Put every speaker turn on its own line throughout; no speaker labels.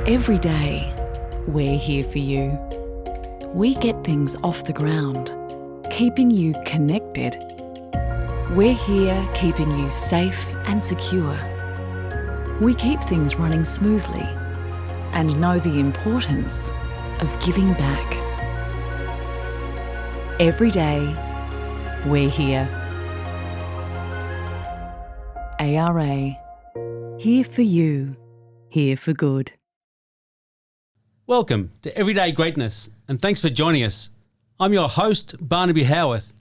Every day, we're here for you. We get things off the ground, keeping you connected. We're here keeping you safe and secure. We keep things running smoothly and know the importance of giving back. Every day, we're here. ARA, here for you, here for good.
Welcome to Everyday Greatness, and thanks for joining us. I'm your host, Barnaby Howarth,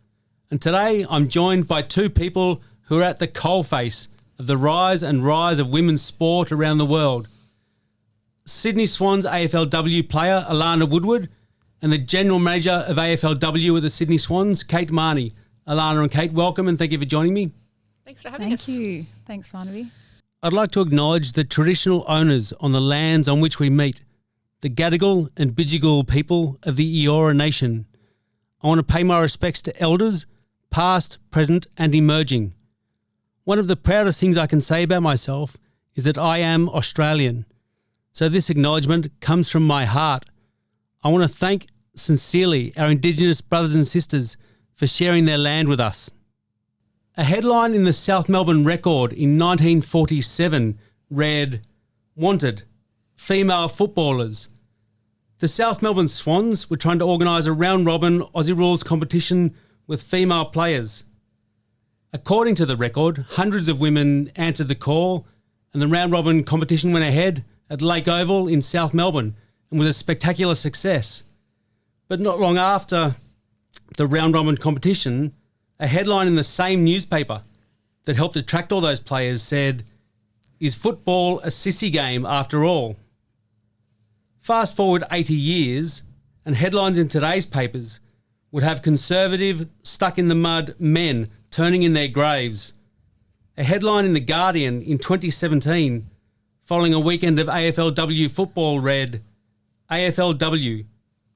and today I'm joined by two people who are at the coalface of the rise of women's sport around the world. Sydney Swans AFLW player Alana Woodward and the General Manager of AFLW at the Sydney Swans, Kate Mahony. Alana and Kate, welcome and thank you for joining me.
Thanks for having us.
Thank you. Thanks, Barnaby.
I'd like to acknowledge the traditional owners on the lands on which we meet, the Gadigal and Bidjigal people of the Eora Nation. I want to pay my respects to elders, past, present and emerging. One of the proudest things I can say about myself is that I am Australian. So this acknowledgement comes from my heart. I want to thank sincerely our Indigenous brothers and sisters for sharing their land with us. A headline in the South Melbourne Record in 1947 read, "Wanted, female footballers." The South Melbourne Swans were trying to organise a round-robin Aussie rules competition with female players. According to the record, hundreds of women answered the call and the round-robin competition went ahead at Lake Oval in South Melbourne and was a spectacular success. But not long after the round-robin competition, a headline in the same newspaper that helped attract all those players said, "Is football a sissy game after all?" Fast forward 80 years, and headlines in today's papers would have conservative, stuck-in-the-mud men turning in their graves. A headline in The Guardian in 2017, following a weekend of AFLW football, read, "AFLW,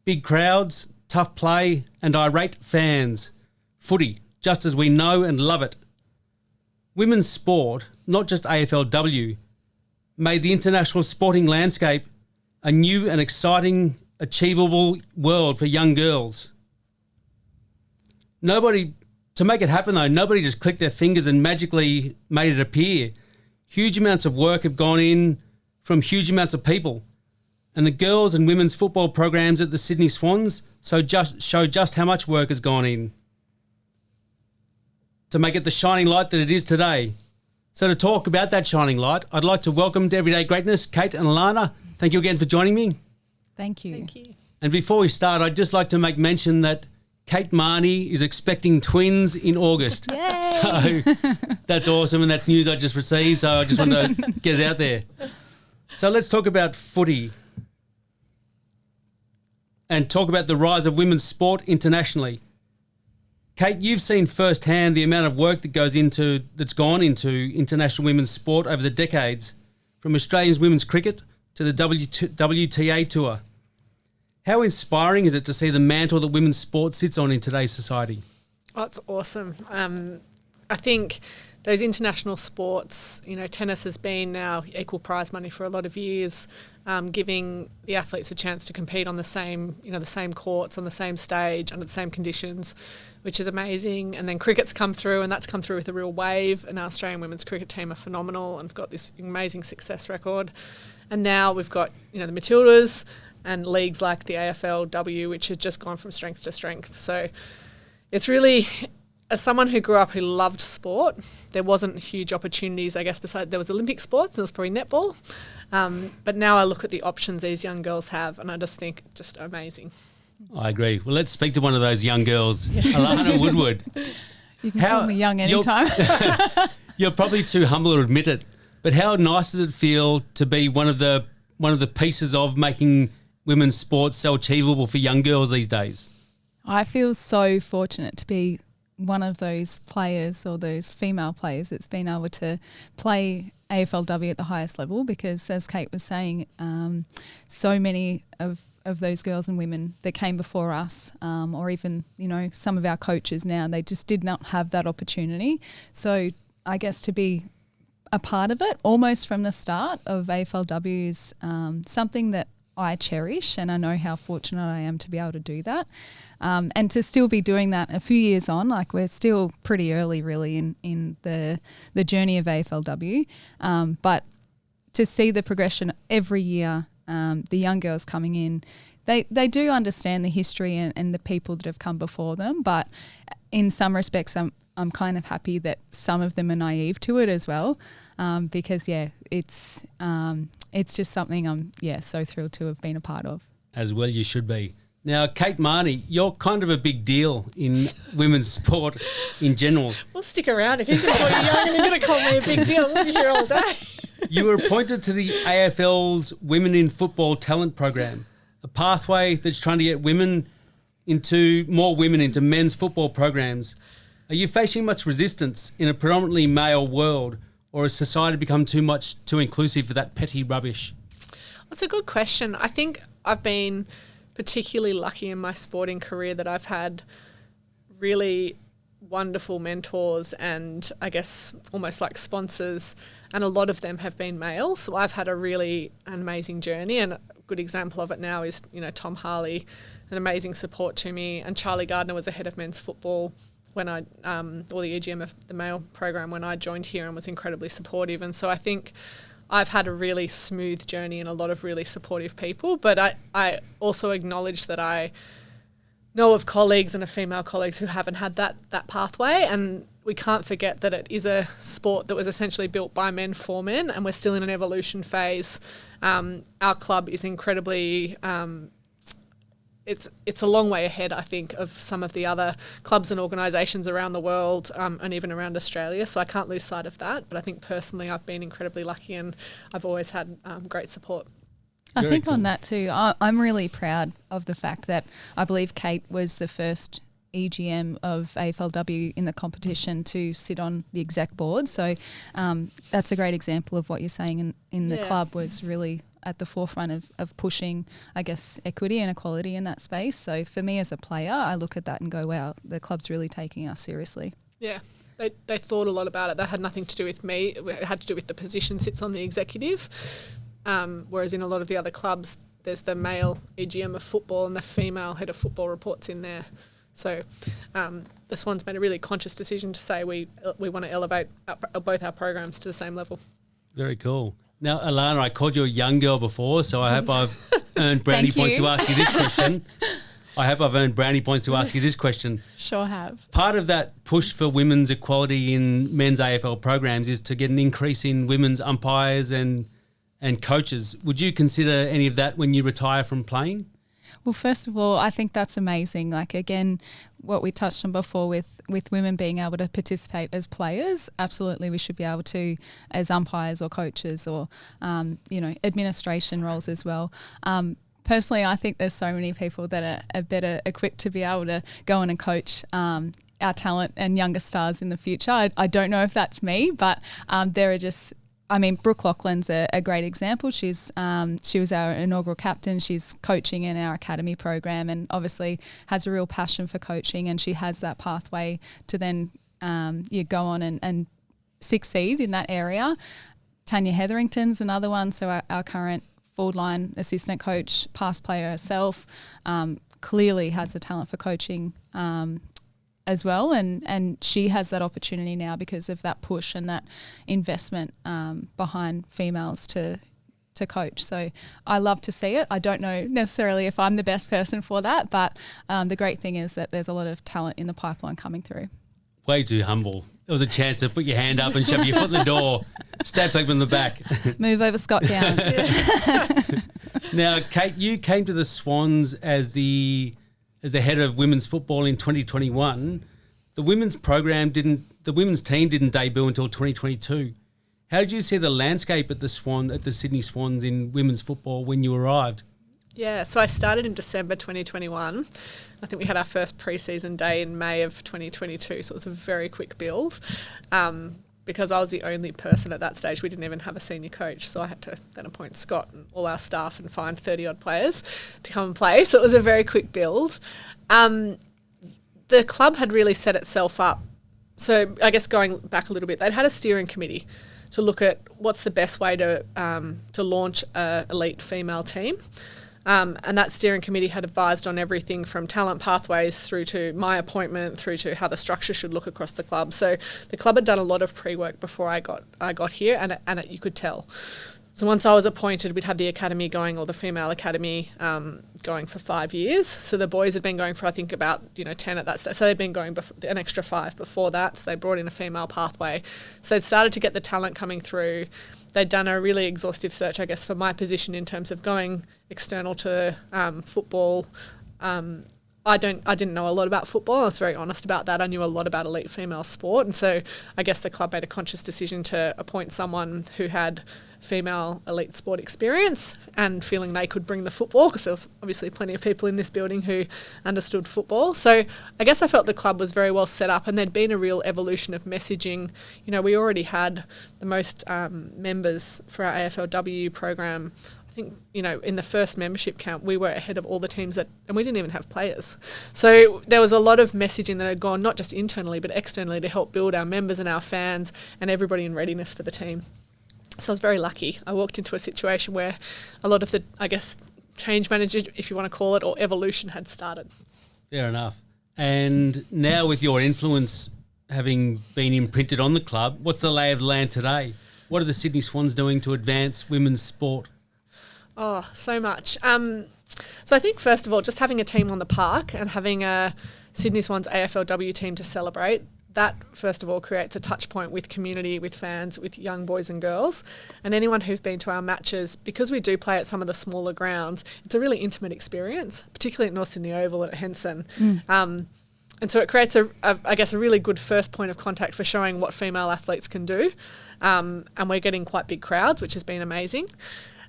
big crowds, tough play and irate fans. Footy, just as we know and love it." Women's sport, not just AFLW, made the international sporting landscape a new and exciting, achievable world for young girls. To make it happen though, nobody just clicked their fingers and magically made it appear. Huge amounts of work have gone in from huge amounts of people. And the girls and women's football programs at the Sydney Swans show just how much work has gone in to make it the shining light that it is today. So to talk about that shining light, I'd like to welcome to Everyday Greatness, Kate and Alana. Thank you again for joining me.
Thank you.
Thank you.
And before we start, I'd just like to make mention that Kate Mahony is expecting twins in August.
Yay!
So that's awesome, and that's news I just received, so I just wanted to get it out there. So let's talk about footy and talk about the rise of women's sport internationally. Kate, you've seen firsthand the amount of work that's gone into international women's sport over the decades, from Australian women's cricket to the WTA Tour. How inspiring is it to see the mantle that women's sport sits on in today's society?
Oh, it's awesome. I think those international sports, tennis has been now equal prize money for a lot of years, giving the athletes a chance to compete on the same courts, on the same stage, under the same conditions, which is amazing. And then cricket's come through, and that's come through with a real wave. And our Australian women's cricket team are phenomenal and have got this amazing success record. And now we've got, the Matildas and leagues like the AFLW, which have just gone from strength to strength. So it's really, as someone who grew up who loved sport, there wasn't huge opportunities, I guess, besides there was Olympic sports, and there was probably netball. But now I look at the options these young girls have, and I just think just amazing.
I agree. Well, let's speak to one of those young girls, Alana Woodward.
You can call me young anytime.
You're probably too humble to admit it, but how nice does it feel to be one of the pieces of making women's sports so achievable for young girls these days?
I feel so fortunate to be one of those players, or those female players, that's been able to play AFLW at the highest level, because, as Kate was saying, so many of those girls and women that came before us, or even, some of our coaches now, they just did not have that opportunity. So I guess to be a part of it almost from the start of AFLW is something that I cherish, and I know how fortunate I am to be able to do that. And to still be doing that a few years on, like we're still pretty early really in the journey of AFLW. But to see the progression every year, the young girls coming in, they do understand the history and the people that have come before them, but in some respects I'm kind of happy that some of them are naive to it as well, because it's just something I'm so thrilled to have been a part of.
As well you should be. Now, Kate Mahony, you're kind of a big deal in women's sport in general.
We'll stick around. If you're going to call you young and you're going to call me a big deal, we'll be here all day.
You were appointed to the AFL's Women in Football Talent Program, a pathway that's trying to get more women into men's football programs. Are you facing much resistance in a predominantly male world, or has society become too inclusive for that petty rubbish?
That's a good question. I think I've been particularly lucky in my sporting career that I've had really wonderful mentors and I guess almost like sponsors, and a lot of them have been male. So I've had a really amazing journey, and a good example of it now is, Tom Harley, an amazing support to me, and Charlie Gardner was a head of men's football when I, or the EGM of the male program when I joined here, and was incredibly supportive. And so I think I've had a really smooth journey and a lot of really supportive people, but I also acknowledge that I know of colleagues and of female colleagues who haven't had that pathway, and we can't forget that it is a sport that was essentially built by men for men, and we're still in an evolution phase. Our club is incredibly it's a long way ahead, I think, of some of the other clubs and organisations around the world, and even around Australia. So I can't lose sight of that. But I think personally I've been incredibly lucky, and I've always had great support.
I think on that too, I'm really proud of the fact that I believe Kate was the first EGM of AFLW in the competition to sit on the exec board. So that's a great example of what you're saying in the club was really at the forefront of pushing, I guess, equity and equality in that space. So for me as a player, I look at that and go, wow, the club's really taking us seriously.
Yeah, they thought a lot about it. That had nothing to do with me. It had to do with the position sits on the executive. Whereas in a lot of the other clubs, there's the male EGM of football and the female head of football reports in there. So the Swans made a really conscious decision to say we want to elevate both our programs to the same level.
Very cool. Now, Alana, I called you a young girl before, so I hope I've earned brownie points to ask you this question.
Sure have.
Part of that push for women's equality in men's AFL programs is to get an increase in women's umpires and coaches. Would you consider any of that when you retire from playing?
Well, first of all, I think that's amazing. Like, again, what we touched on before with women being able to participate as players, absolutely we should be able to as umpires or coaches or, administration roles as well. Personally, I think there's so many people that are better equipped to be able to go on and coach our talent and younger stars in the future. I don't know if that's me, but there are just... Brooke Loughlin's a great example. She was our inaugural captain. She's coaching in our academy program and obviously has a real passion for coaching, and she has that pathway to then go on and succeed in that area. Tanya Hetherington's another one. So our current forward line assistant coach, past player herself, clearly has the talent for coaching as well, and she has that opportunity now because of that push and that investment behind females to coach. So I love to see it. I don't know necessarily if I'm the best person for that, but the great thing is that there's a lot of talent in the pipeline coming through.
Way too humble. There was a chance to put your hand up and shove your foot in the door, stab people in the back.
Move over Scott Downs.
Now, Kate, you came to the Swans as the head of women's football in 2021. The women's team didn't debut until 2022. How did you see the landscape at the Sydney Swans in women's football when you arrived?
Yeah, so I started in December 2021. I think we had our first pre-season day in May of 2022, so it was a very quick build. Because I was the only person at that stage, we didn't even have a senior coach, so I had to then appoint Scott and all our staff and find 30-odd players to come and play. So it was a very quick build. The club had really set itself up. So I guess going back a little bit, they'd had a steering committee to look at what's the best way to launch an elite female team. And that steering committee had advised on everything from talent pathways through to my appointment, through to how the structure should look across the club. So the club had done a lot of pre-work before I got here, and you could tell. So once I was appointed, we'd had the academy going, or the female academy going for 5 years. So the boys had been going for, I think, about 10 at that stage. So they'd been going an extra 5 before that. So they brought in a female pathway. So they'd started to get the talent coming through. They'd done a really exhaustive search, I guess, for my position in terms of going external to football. I didn't know a lot about football. I was very honest about that. I knew a lot about elite female sport. And so I guess the club made a conscious decision to appoint someone who had female elite sport experience and feeling they could bring the football, because there was obviously plenty of people in this building who understood football. So I guess I felt the club was very well set up, and there'd been a real evolution of messaging. We already had the most members for our AFLW program. I think, in the first membership count, we were ahead of all the teams and we didn't even have players. So there was a lot of messaging that had gone not just internally but externally to help build our members and our fans and everybody in readiness for the team. So I was very lucky. I walked into a situation where a lot of the, I guess, change managers, if you want to call it, or evolution had started.
Fair enough. And now with your influence having been imprinted on the club, what's the lay of the land today? What are the Sydney Swans doing to advance women's sport?
Oh, so much. So I think, first of all, just having a team on the park and having a Sydney Swans AFLW team to celebrate, that, first of all, creates a touch point with community, with fans, with young boys and girls. And anyone who've been to our matches, because we do play at some of the smaller grounds, it's a really intimate experience, particularly at North Sydney Oval and at Henson. And so it creates, a really good first point of contact for showing what female athletes can do. And we're getting quite big crowds, which has been amazing.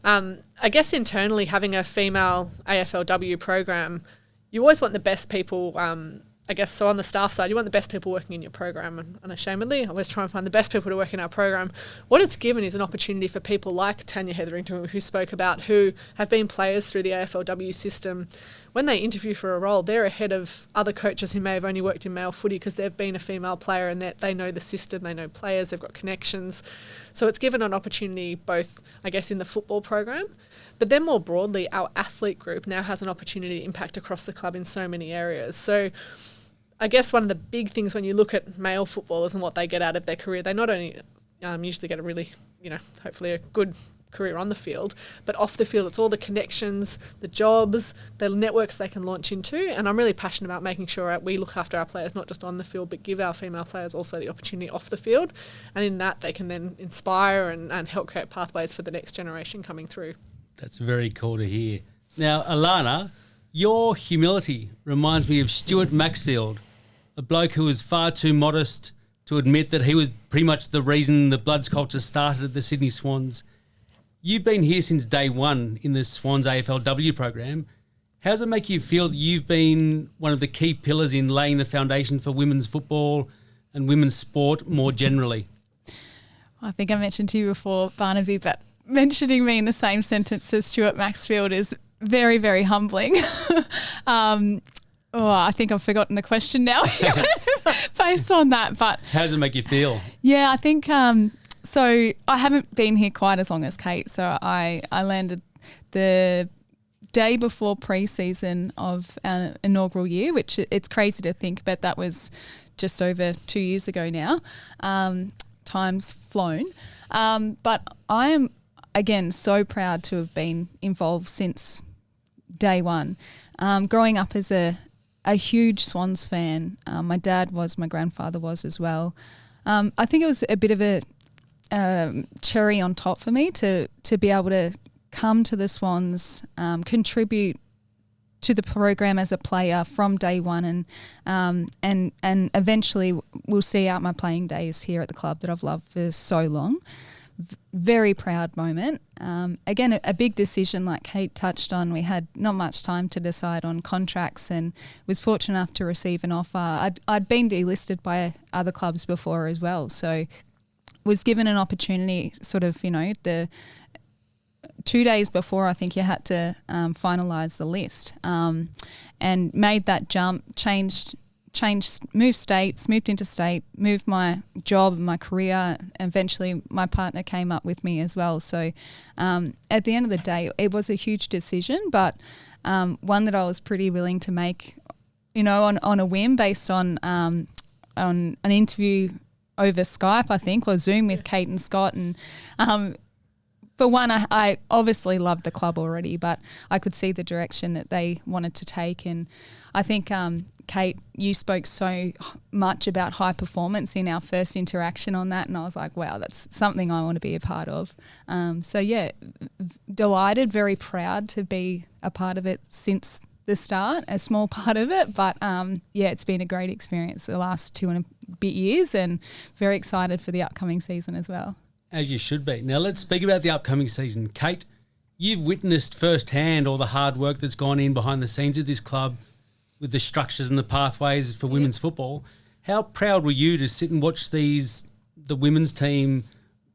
I guess internally, having a female AFLW program, you always want the best people. So on the staff side, you want the best people working in your program, and unashamedly, I always try and find the best people to work in our program. What it's given is an opportunity for people like Tanya Hetherington, who spoke about, who have been players through the AFLW system. When they interview for a role, they're ahead of other coaches who may have only worked in male footy because they've been a female player and they know the system, they know players, they've got connections. So it's given an opportunity both, I guess, in the football program, but then more broadly, our athlete group now has an opportunity to impact across the club in so many areas. So I guess one of the big things when you look at male footballers and what they get out of their career, they not only usually get a really, hopefully a good career on the field, but off the field, it's all the connections, the jobs, the networks they can launch into. And I'm really passionate about making sure we look after our players, not just on the field, but give our female players also the opportunity off the field. And in that, they can then inspire and help create pathways for the next generation coming through.
That's very cool to hear. Now, Alana, your humility reminds me of Stuart Maxfield, a bloke who was far too modest to admit that he was pretty much the reason the Bloods culture started at the Sydney Swans. You've been here since day one in the Swans AFLW program. How does it make you feel that you've been one of the key pillars in laying the foundation for women's football and women's sport more generally?
I think I mentioned to you before, Barnaby, but mentioning me in the same sentence as Stuart Maxfield is very, very humbling. I think I've forgotten the question now based on that. But
how does it make you feel?
Yeah, I think so I haven't been here quite as long as Kate. So I landed the day before pre-season of our inaugural year, which it's crazy to think, but that was just over 2 years ago now. Time's flown. But I am, again, so proud to have been involved since day one. Growing up as a huge Swans fan, my dad was, my grandfather was as well. I think it was a bit of a cherry on top for me to be able to come to the Swans, contribute to the program as a player from day one, and eventually we'll see out my playing days here at the club that I've loved for so long. Very proud moment. Again, a big decision like Kate touched on. We had not much time to decide on contracts and was fortunate enough to receive an offer. I'd been delisted by other clubs before as well, so was given an opportunity sort of, the 2 days before I think you had to finalise the list, and made that jump, changed moved states, moved interstate, moved my job, my career. Eventually, my partner came up with me as well. So, at the end of the day, it was a huge decision, but one that I was pretty willing to make, on a whim based on an interview over Skype, I think, or Zoom with Kate and Scott. And for one, I obviously loved the club already, but I could see the direction that they wanted to take. And I think, Kate, you spoke so much about high performance in our first interaction on that, and I was like, wow, that's something I want to be a part of. So, yeah, delighted, very proud to be a part of it since the start, a small part of it. But, yeah, it's been a great experience the last 2 and a bit years, and very excited for the upcoming season as well.
As you should be. Now let's speak about the upcoming season. Kate, you've witnessed firsthand all the hard work that's gone in behind the scenes of this club with the structures and the pathways for women's football. How proud were you to sit and watch the women's team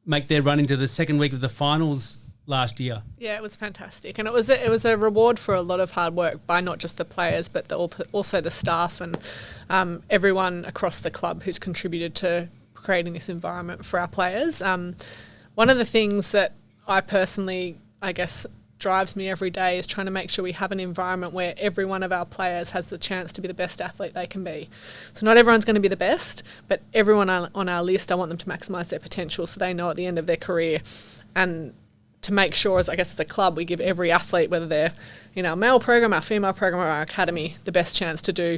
make their run into the second week of the finals last year? Yeah,
it was fantastic. And it was a reward for a lot of hard work by not just the players but also the staff and everyone across the club who's contributed to creating this environment for our players. One of the things that I personally, I guess, drives me every day is trying to make sure we have an environment where every one of our players has the chance to be the best athlete they can be. So not everyone's going to be the best, but everyone on our list, I want them to maximise their potential so they know at the end of their career. And to make sure, as a club, we give every athlete, whether they're in our male program, our female program or our academy, the best chance to do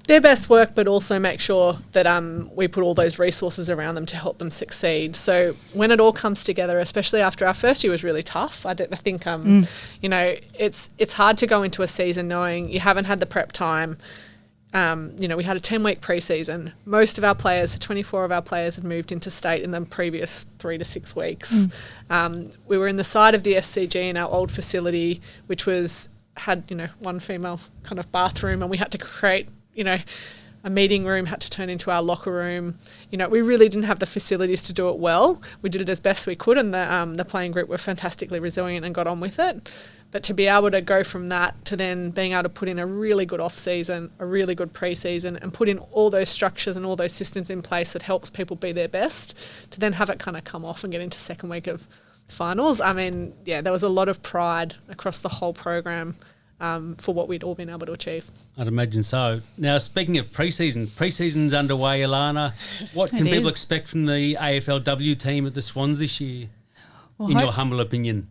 their best work, but also make sure that we put all those resources around them to help them succeed. So when it all comes together, especially after our first year was really tough, I think it's hard to go into a season knowing you haven't had the prep time. We had a 10-week pre-season. Most of our players, 24 of our players, had moved into state in the previous 3 to 6 weeks. We were in the side of the SCG in our old facility, which had one female kind of bathroom, and we had to create a meeting room had to turn into our locker room. We really didn't have the facilities to do it well. We did it as best we could, and the playing group were fantastically resilient and got on with it. But to be able to go from that to then being able to put in a really good off-season, a really good pre-season, and put in all those structures and all those systems in place that helps people be their best, to then have it kind of come off and get into second week of finals. I mean, yeah, there was a lot of pride across the whole program for what we'd all been able to achieve.
I'd imagine so. Now, speaking of pre-season's underway, Alana. What can people expect from the AFLW team at the Swans this year, in your humble opinion?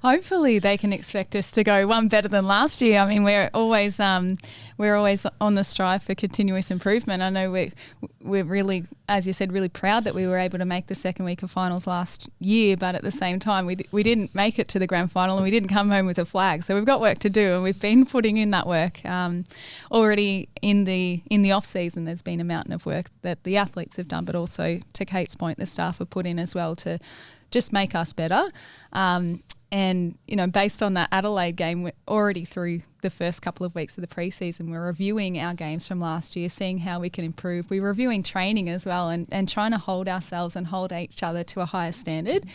Hopefully they can expect us to go one better than last year. I mean, we're always on the strive for continuous improvement. I know we're really, as you said, really proud that we were able to make the second week of finals last year, but at the same time we didn't make it to the grand final and we didn't come home with a flag. So we've got work to do, and we've been putting in that work. Already in the off season, there's been a mountain of work that the athletes have done, but also, to Kate's point, the staff have put in as well to just make us better. And, based on that Adelaide game, we're already through the first couple of weeks of the preseason. We're reviewing our games from last year, seeing how we can improve. We're reviewing training as well, and trying to hold ourselves and hold each other to a higher standard,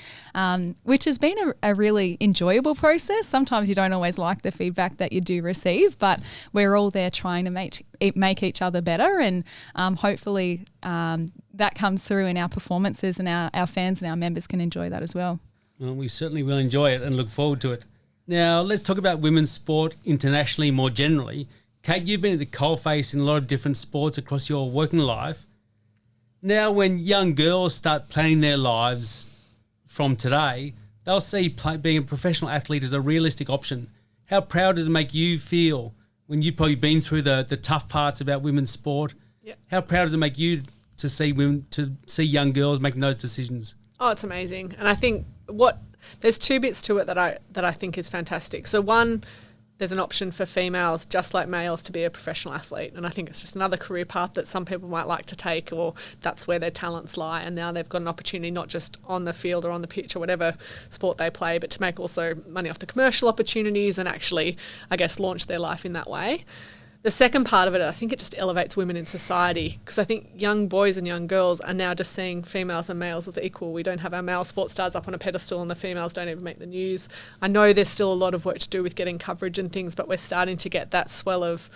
which has been a really enjoyable process. Sometimes you don't always like the feedback that you do receive, but we're all there trying to make each other better, and hopefully that comes through in our performances, and our fans and our members can enjoy that as well.
Well, we certainly will enjoy it and look forward to it. Now, let's talk about women's sport internationally more generally. Kate, you've been at the coalface in a lot of different sports across your working life. Now, when young girls start planning their lives from today, they'll see being a professional athlete as a realistic option. How proud does it make you feel when you've probably been through the tough parts about women's sport?
Yeah.
How proud does it make you to see young girls making those decisions?
Oh, it's amazing. And I think there's two bits to it that I think is fantastic. So one, there's an option for females just like males to be a professional athlete, and I think it's just another career path that some people might like to take, or that's where their talents lie, and now they've got an opportunity not just on the field or on the pitch or whatever sport they play, but to make also money off the commercial opportunities and actually, I guess, launch their life in that way. The second part of it, I think it just elevates women in society, because I think young boys and young girls are now just seeing females and males as equal. We don't have our male sports stars up on a pedestal and the females don't even make the news. I know there's still a lot of work to do with getting coverage and things, but we're starting to get that swell of,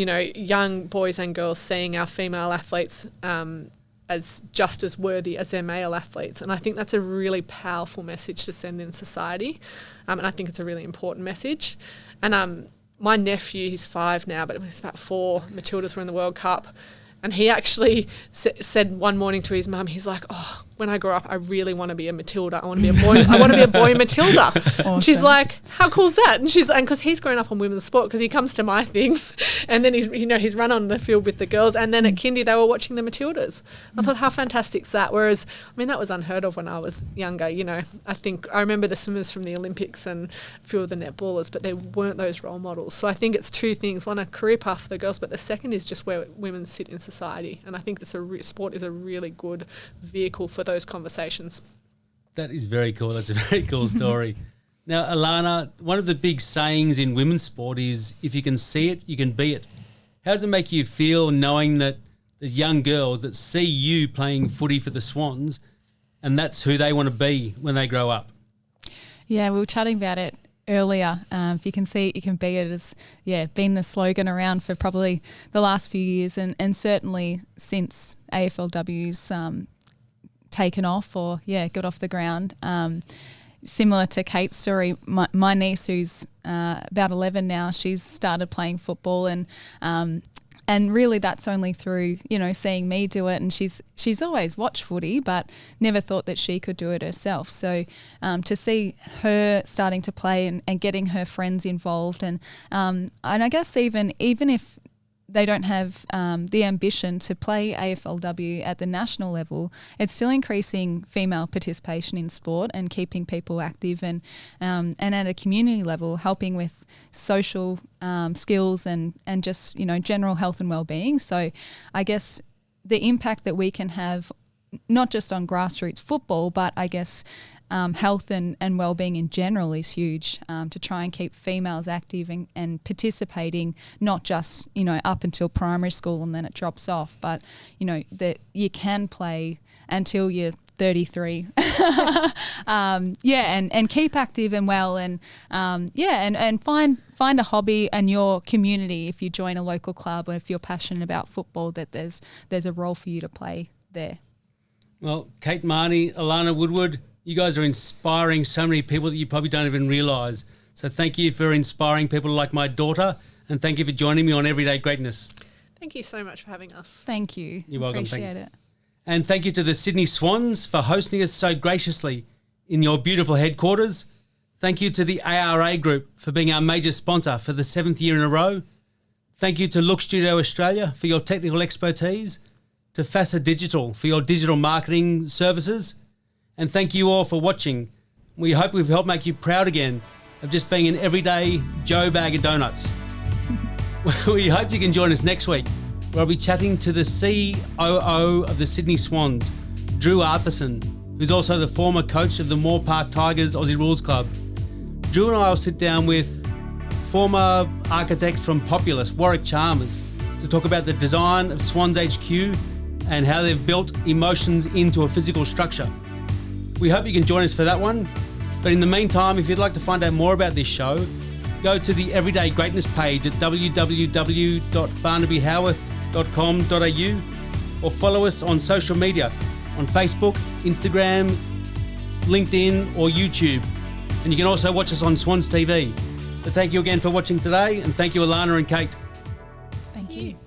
young boys and girls seeing our female athletes as just as worthy as their male athletes. And I think that's a really powerful message to send in society. And I think it's a really important message. And my nephew, he's 5 now, but he's about 4. Matildas were in the World Cup. And he actually said one morning to his mum, he's like, oh, when I grow up, I really want to be a Matilda. I want to be a boy. I want to be a boy Matilda. Awesome. And she's like, how cool's that? And because he's grown up on women's sport, because he comes to my things, and then he's run on the field with the girls, and then at kindy they were watching the Matildas. I thought, how fantastic's that? Whereas, that was unheard of when I was younger. I think I remember the swimmers from the Olympics and a few of the netballers, but there weren't those role models. So I think it's 2 things: one, a career path for the girls, but the second is just where women sit in society. And I think sport is a really good vehicle for those conversations.
That is very cool. That's a very cool story. Now, Alana, one of the big sayings in women's sport is, if you can see it, you can be it. How does it make you feel knowing that there's young girls that see you playing footy for the Swans and that's who they want to be when they grow up?
Yeah, we were chatting about it earlier. If you can see it, you can be it. It's been the slogan around for probably the last few years, and certainly since AFLW's taken off or got off the ground. Similar to Kate's story, my niece, who's about 11 now, she's started playing football, and really that's only through seeing me do it. And she's always watched footy, but never thought that she could do it herself. So to see her starting to play and getting her friends involved, and I guess even if they don't have the ambition to play AFLW at the national level, it's still increasing female participation in sport and keeping people active, and at a community level, helping with social skills and just general health and well-being. So I guess the impact that we can have, not just on grassroots football, but I guess health and well-being in general is huge, to try and keep females active and participating, not just up until primary school and then it drops off, but that you can play until you're 33 and keep active and well, and find a hobby and your community. If you join a local club, or if you're passionate about football, that there's a role for you to play there.
Well, Kate Mahony, Alana Woodward, you guys are inspiring so many people that you probably don't even realise. So thank you for inspiring people like my daughter, and thank you for joining me on Everyday Greatness.
Thank you so much for having us.
Thank you.
You're welcome.
Appreciate it.
And thank you to the Sydney Swans for hosting us so graciously in your beautiful headquarters. Thank you to the ARA Group for being our major sponsor for the 7th year in a row. Thank you to Look Studio Australia for your technical expertise, to FASA Digital for your digital marketing services. And thank you all for watching. We hope we've helped make you proud again of just being an everyday Joe bag of donuts. We hope you can join us next week, where I'll be chatting to the COO of the Sydney Swans, Drew Arthurson, who's also the former coach of the Moore Park Tigers Aussie Rules Club. Drew and I will sit down with former architect from Populous, Warwick Chalmers, to talk about the design of Swans HQ and how they've built emotions into a physical structure. We hope you can join us for that one. But in the meantime, if you'd like to find out more about this show, go to the Everyday Greatness page at www.barnabyhowarth.com.au, or follow us on social media on Facebook, Instagram, LinkedIn or YouTube. And you can also watch us on Swans TV. But thank you again for watching today, and thank you Alana and Kate.
Thank you.